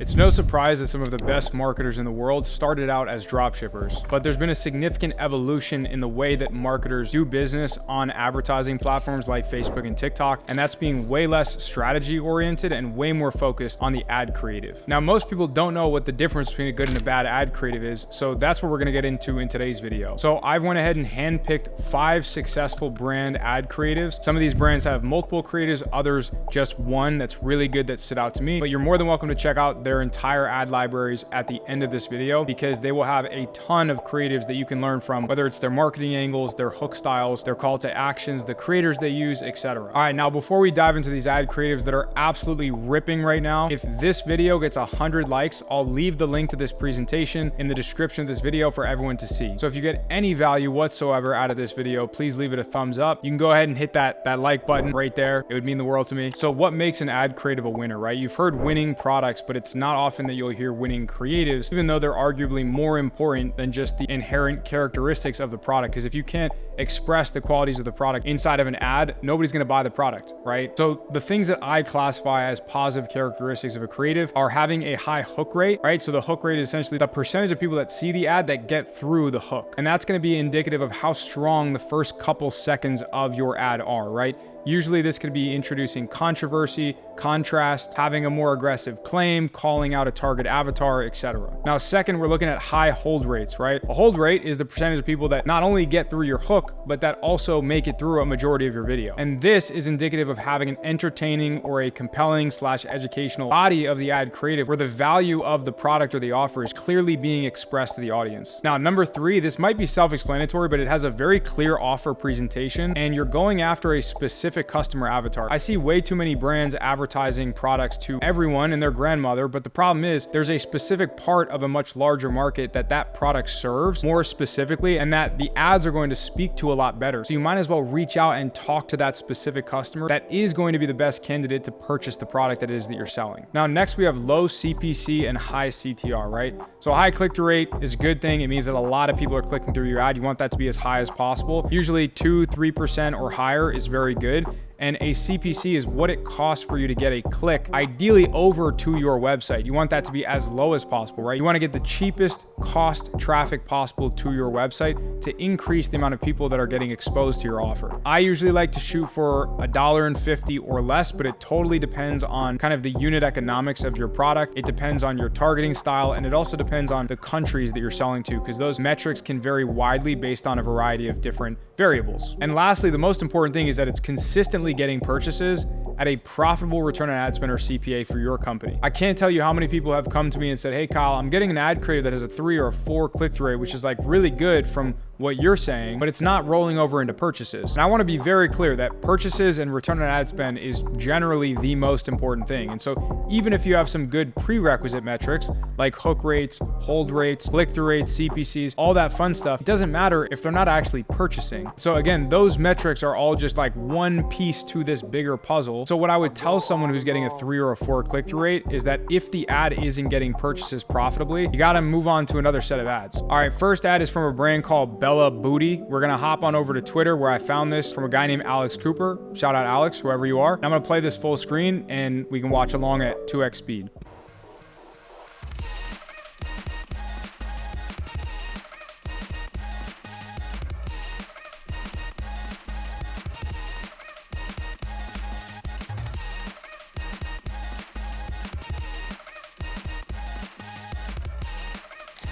It's no surprise that some of the best marketers in the world started out as dropshippers, but there's been a significant evolution in the way that marketers do business on advertising platforms like Facebook and TikTok, and that's being way less strategy oriented and way more focused on the ad creative. Now, most people don't know what the difference between a good and a bad ad creative is, so that's what we're gonna get into in today's video. So I went ahead and handpicked 5 successful brand ad creatives. Some of these brands have multiple creatives, others just one that's really good that stood out to me, but you're more than welcome to check out their entire ad libraries at the end of this video because they will have a ton of creatives that you can learn from, whether it's their marketing angles, their hook styles, their call to actions, the creators they use, etc. All right, now before we dive into these ad creatives that are absolutely ripping right now, if this video gets 100 likes, I'll leave the link to this presentation in the description of this video for everyone to see. So if you get any value whatsoever out of this video, please leave it a thumbs up. You can go ahead and hit that like button right there. It would mean the world to me. So what makes an ad creative a winner, right? You've heard winning products, but it's not often that you'll hear winning creatives, even though they're arguably more important than just the inherent characteristics of the product. Because if you can't express the qualities of the product inside of an ad, nobody's going to buy the product, right? So the things that I classify as positive characteristics of a creative are having a high hook rate, right? So the hook rate is essentially the percentage of people that see the ad that get through the hook. And that's going to be indicative of how strong the first couple seconds of your ad are, right? Usually this could be introducing controversy, contrast, having a more aggressive claim, calling out a target avatar, etc. Now, second, we're looking at high hold rates, right? A hold rate is the percentage of people that not only get through your hook, but that also make it through a majority of your video. And this is indicative of having an entertaining or a compelling / educational body of the ad creative where the value of the product or the offer is clearly being expressed to the audience. Now, number 3, this might be self-explanatory, but it has a very clear offer presentation and you're going after a specific customer avatar. I see way too many brands advertising products to everyone and their grandmother, but the problem is there's a specific part of a much larger market that product serves more specifically, and that the ads are going to speak to a lot better. So you might as well reach out and talk to that specific customer that is going to be the best candidate to purchase the product that it is that you're selling. Now, next we have low CPC and high CTR, right? So high click-through rate is a good thing. It means that a lot of people are clicking through your ad. You want that to be as high as possible. Usually 2-3% or higher is very good. And a CPC is what it costs for you to get a click, ideally over to your website. You want that to be as low as possible, right? You want to get the cheapest cost traffic possible to your website to increase the amount of people that are getting exposed to your offer. I usually like to shoot for $1.50 or less, but it totally depends on kind of the unit economics of your product. It depends on your targeting style, and it also depends on the countries that you're selling to, because those metrics can vary widely based on a variety of different variables. And lastly, the most important thing is that it's consistently getting purchases at a profitable return on ad spend or CPA for your company. I can't tell you how many people have come to me and said, hey Kyle, I'm getting an ad creative that has a 3 or a 4 click-through rate, which is like really good from what you're saying, but it's not rolling over into purchases. And I want to be very clear that purchases and return on ad spend is generally the most important thing. And so even if you have some good prerequisite metrics like hook rates, hold rates, click-through rates, CPCs, all that fun stuff, it doesn't matter if they're not actually purchasing. So again, those metrics are all just like one piece to this bigger puzzle. So what I would tell someone who's getting a 3 or a 4 click-through rate is that if the ad isn't getting purchases profitably, you got to move on to another set of ads. All right, first ad is from a brand called Bella Booty. We're going to hop on over to Twitter where I found this from a guy named Alex Cooper. Shout out Alex, whoever you are. I'm going to play this full screen and we can watch along at 2x speed.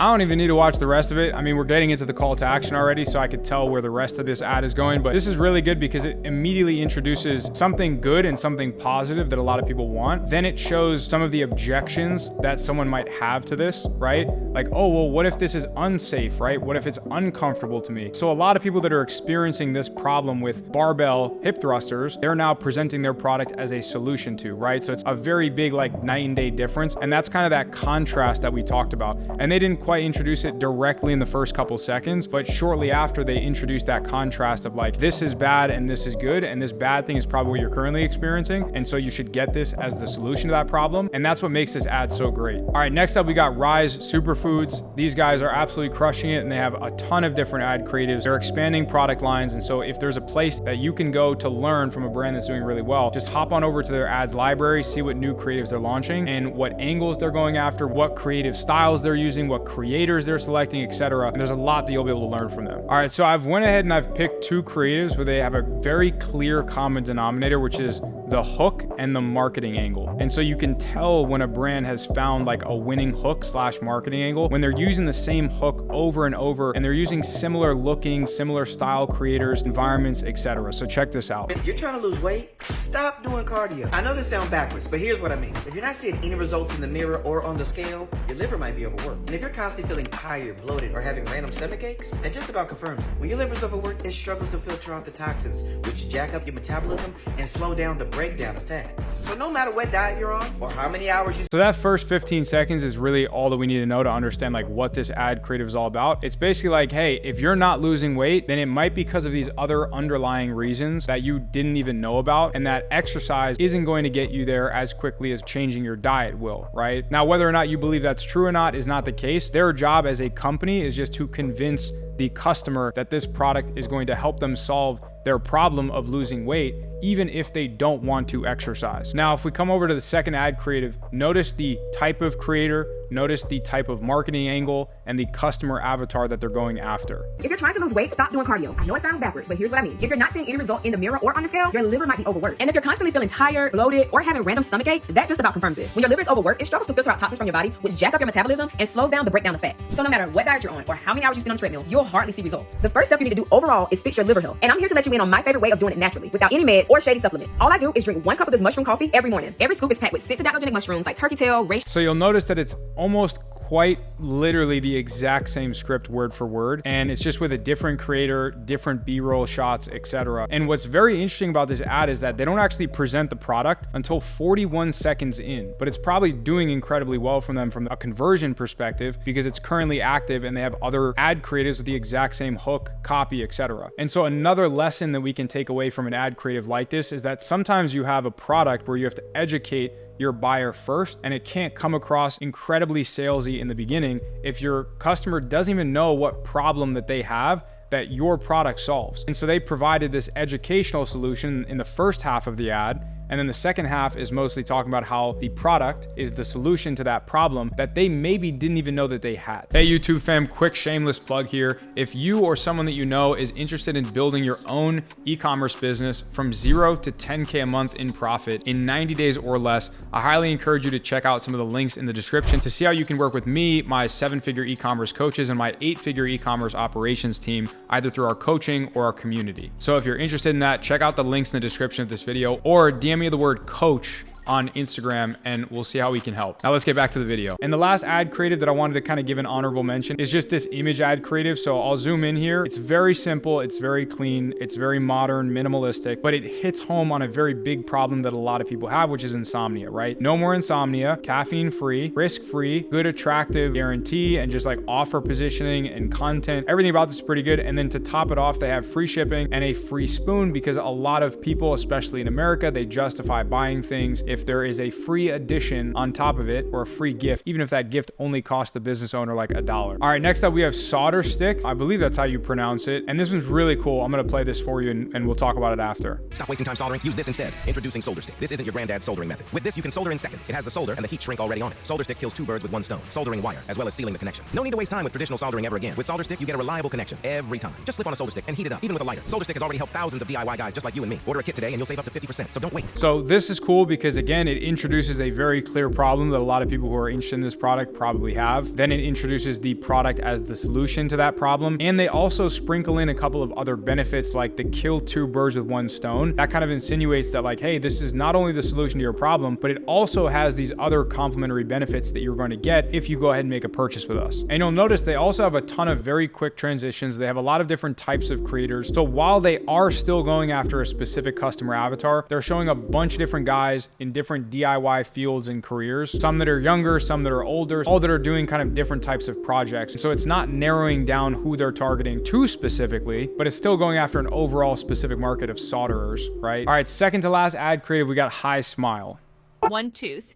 I don't even need to watch the rest of it. I mean, we're getting into the call to action already, so I could tell where the rest of this ad is going, but this is really good because it immediately introduces something good and something positive that a lot of people want. Then it shows some of the objections that someone might have to this, right? Like, oh, well, what if this is unsafe, right? What if it's uncomfortable to me? So a lot of people that are experiencing this problem with barbell hip thrusters, they're now presenting their product as a solution to, right? So it's a very big like night and day difference. And that's kind of that contrast that we talked about. And they didn't quite introduce it directly in the first couple seconds, but shortly after they introduced that contrast of like, this is bad and this is good, and this bad thing is probably what you're currently experiencing, and so you should get this as the solution to that problem. And that's what makes this ad so great. All right, next up we got Rise Superfoods. These guys are absolutely crushing it, and they have a ton of different ad creatives. They're expanding product lines, and so if there's a place that you can go to learn from a brand that's doing really well, just hop on over to their ads library, see what new creatives they're launching and what angles they're going after, what creative styles they're using, what creators they're selecting, etc. And there's a lot that you'll be able to learn from them. All right, so I've went ahead and I've picked two creatives where they have a very clear common denominator, which is the hook and the marketing angle. And so you can tell when a brand has found like a winning hook / marketing angle when they're using the same hook over and over, and they're using similar looking, similar style creators, environments, etc. So check this out. If you're trying to lose weight, stop doing cardio. I know this sounds backwards, but here's what I mean. If you're not seeing any results in the mirror or on the scale, your liver might be overworked. And if you're constantly feeling tired, bloated, or having random stomach aches, that just about confirms it. When your liver's overworked, it struggles to filter out the toxins, which jack up your metabolism and slow down the breakdown of fats. So no matter what diet you're on or how many hours you... So that first 15 seconds is really all that we need to know to understand like what this ad creative is all about. It's basically like, hey, if you're not losing weight, then it might be because of these other underlying reasons that you didn't even know about, and that exercise isn't going to get you there as quickly as changing your diet will, right? Now, whether or not you believe that's true or not is not the case. Their job as a company is just to convince the customer that this product is going to help them solve their problem of losing weight, even if they don't want to exercise. Now, if we come over to the second ad creative, notice the type of creator, notice the type of marketing angle, and the customer avatar that they're going after. If you're trying to lose weight, stop doing cardio. I know it sounds backwards, but here's what I mean. If you're not seeing any results in the mirror or on the scale, your liver might be overworked. And if you're constantly feeling tired, bloated, or having random stomach aches, that just about confirms it. When your liver is overworked, it struggles to filter out toxins from your body, which jack up your metabolism and slows down the breakdown of fats. So no matter what diet you're on or how many hours you spend on the treadmill, you'll hardly see results. The first step you need to do overall is fix your liver health. And I'm here to let you in on my favorite way of doing it naturally, without any meds or shady supplements. All I do is drink 1 cup of this mushroom coffee every morning. Every scoop is packed with 6 adaptogenic mushrooms like turkey tail, So you'll notice that it's almost quite literally the exact same script word for word, and it's just with a different creator, different B-roll shots, etc. And what's very interesting about this ad is that they don't actually present the product until 41 seconds in, but it's probably doing incredibly well from them from a conversion perspective because it's currently active and they have other ad creatives with the exact same hook, copy, etc. And so another lesson that we can take away from an ad creative like this is that sometimes you have a product where you have to educate your buyer first, and it can't come across incredibly salesy in the beginning if your customer doesn't even know what problem that they have that your product solves. And so they provided this educational solution in the first half of the ad, and then the second half is mostly talking about how the product is the solution to that problem that they maybe didn't even know that they had. Hey YouTube fam, quick shameless plug here. If you or someone that you know is interested in building your own e-commerce business from 0 to 10K a month in profit in 90 days or less, I highly encourage you to check out some of the links in the description to see how you can work with me, my 7-figure e-commerce coaches, and my 8-figure e-commerce operations team, either through our coaching or our community. So if you're interested in that, check out the links in the description of this video or DM me the word coach on Instagram and we'll see how we can help. Now let's get back to the video. And the last ad creative that I wanted to kind of give an honorable mention is just this image ad creative. So I'll zoom in here. It's very simple. It's very clean. It's very modern, minimalistic, but it hits home on a very big problem that a lot of people have, which is insomnia, right? No more insomnia, caffeine free, risk free, good, attractive guarantee, and just like offer positioning and content. Everything about this is pretty good. And then to top it off, they have free shipping and a free spoon because a lot of people, especially in America, they justify buying things if there is a free addition on top of it or a free gift, even if that gift only costs the business owner like $1. All right, next up we have Solder Stick. I believe that's how you pronounce it. And this one's really cool. I'm gonna play this for you and we'll talk about it after. Stop wasting time soldering. Use this instead. Introducing Solder Stick. This isn't your granddad's soldering method. With this, you can solder in seconds. It has the solder and the heat shrink already on it. Solder Stick kills 2 birds with 1 stone. Soldering wire, as well as sealing the connection. No need to waste time with traditional soldering ever again. With Solder Stick, you get a reliable connection every time. Just slip on a Solder Stick and heat it up, even with a lighter. Solder Stick has already helped thousands of DIY guys just like you and me. Order a kit today and you'll save up to 50%, so don't wait. So this is cool because again, it introduces a very clear problem that a lot of people who are interested in this product probably have. Then it introduces the product as the solution to that problem. And they also sprinkle in a couple of other benefits like the kill 2 birds with 1 stone. That kind of insinuates that like, hey, this is not only the solution to your problem, but it also has these other complementary benefits that you're going to get if you go ahead and make a purchase with us. And you'll notice they also have a ton of very quick transitions. They have a lot of different types of creators. So while they are still going after a specific customer avatar, they're showing a bunch of different guys in in different DIY fields and careers, some that are younger, some that are older, all that are doing kind of different types of projects. So it's not narrowing down who they're targeting too specifically, but it's still going after an overall specific market of solderers, right? All right, second to last ad creative, we got High Smile. One tooth,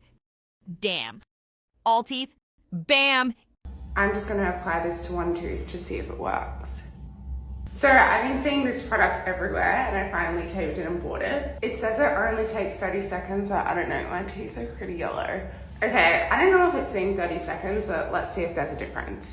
damn. All teeth, bam. I'm just going to apply this to one tooth to see if it works. So I've been seeing this product everywhere and I finally caved in and bought it. It says it only takes 30 seconds, but I don't know, my teeth are pretty yellow. Okay, I don't know if it's saying 30 seconds, but let's see if there's a difference.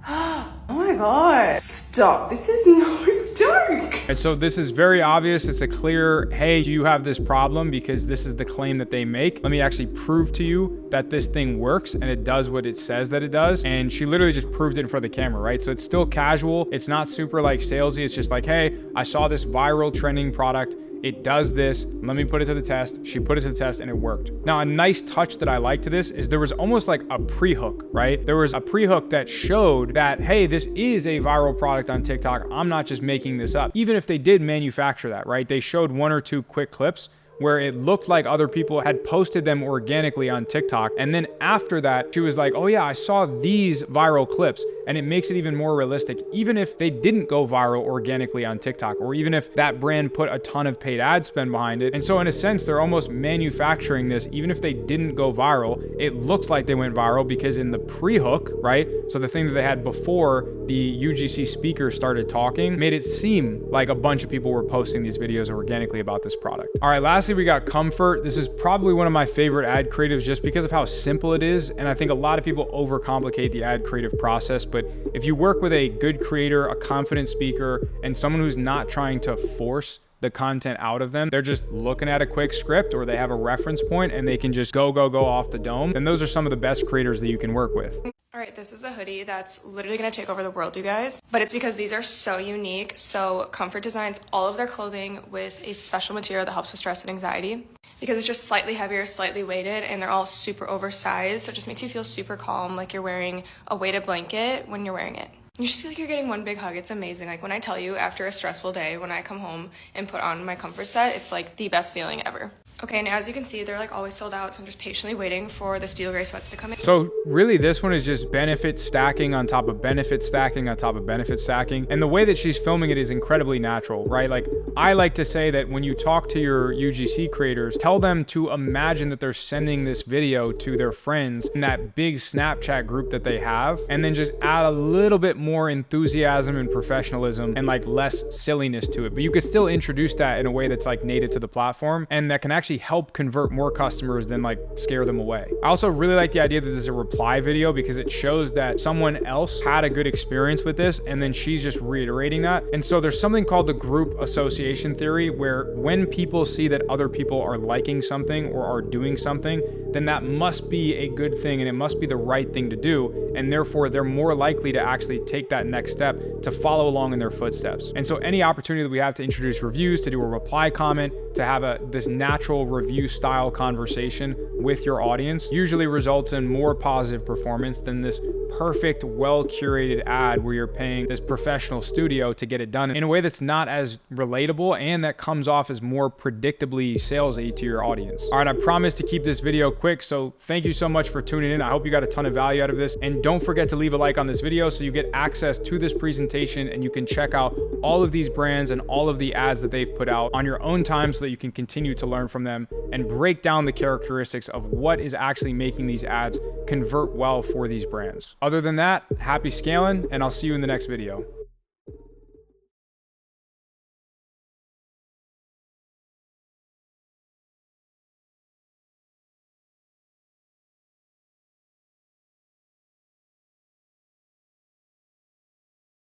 Oh my god, stop, this is no joke. And so this is very obvious. It's a clear, hey, do you have this problem? Because this is the claim that they make. Let me actually prove to you that this thing works and it does what it says that it does. And she literally just proved it in front of the camera, right? So it's still casual. It's not super like salesy. It's just like, hey, I saw this viral trending product. It does this. Let me put it to the test. She put it to the test and it worked. Now, a nice touch that I like to this is there was almost like a pre-hook, right? There was a pre-hook that showed that, hey, this is a viral product on TikTok. I'm not just making this up. Even if they did manufacture that, right? They showed 1 or 2 quick clips where it looked like other people had posted them organically on TikTok. And then after that, she was like, oh yeah, I saw these viral clips. And it makes it even more realistic, even if they didn't go viral organically on TikTok, or even if that brand put a ton of paid ad spend behind it. And so in a sense, they're almost manufacturing this, even if they didn't go viral, it looks like they went viral because in the pre-hook, right? So the thing that they had before the UGC speaker started talking made it seem like a bunch of people were posting these videos organically about this product. All right, lastly, we got Comfort. This is probably one of my favorite ad creatives just because of how simple it is. And I think a lot of people overcomplicate the ad creative process. But if you work with a good creator, a confident speaker, and someone who's not trying to force the content out of them, they're just looking at a quick script or they have a reference point and they can just go off the dome, then those are some of the best creators that you can work with. All right, this is the hoodie that's literally gonna take over the world, you guys. But it's because these are so unique. So Comfort designs all of their clothing with a special material that helps with stress and anxiety because it's just slightly heavier, slightly weighted, and they're all super oversized. So it just makes you feel super calm, like you're wearing a weighted blanket when you're wearing it. You just feel like you're getting one big hug. It's amazing. Like when I tell you after a stressful day, when I come home and put on my Comfort set, it's like the best feeling ever. Okay, and as you can see, they're like always sold out, so I'm just patiently waiting for the steel gray sweats to come in. So really this one is just benefit stacking on top of benefit stacking on top of benefit stacking. And the way that she's filming it is incredibly natural, right? Like I like to say that when you talk to your UGC creators, tell them to imagine that they're sending this video to their friends in that big Snapchat group that they have, and then just add a little bit more enthusiasm and professionalism and like less silliness to it. But you could still introduce that in a way that's like native to the platform and that can actually help convert more customers than like scare them away. I also really like the idea that this is a reply video because it shows that someone else had a good experience with this and then she's just reiterating that. And so there's something called the group association theory where when people see that other people are liking something or are doing something, then that must be a good thing and it must be the right thing to do. And therefore they're more likely to actually take that next step to follow along in their footsteps. And so any opportunity that we have to introduce reviews, to do a reply comment, to have this natural review style conversation with your audience usually results in more positive performance than this perfect, well-curated ad where you're paying this professional studio to get it done in a way that's not as relatable and that comes off as more predictably salesy to your audience. All right, I promise to keep this video quick, so thank you so much for tuning in. I hope you got a ton of value out of this, and don't forget to leave a like on this video so you get access to this presentation and you can check out all of these brands and all of the ads that they've put out on your own time so that you can continue to learn from them and break down the characteristics of what is actually making these ads convert well for these brands. Other than that, happy scaling, and I'll see you in the next video.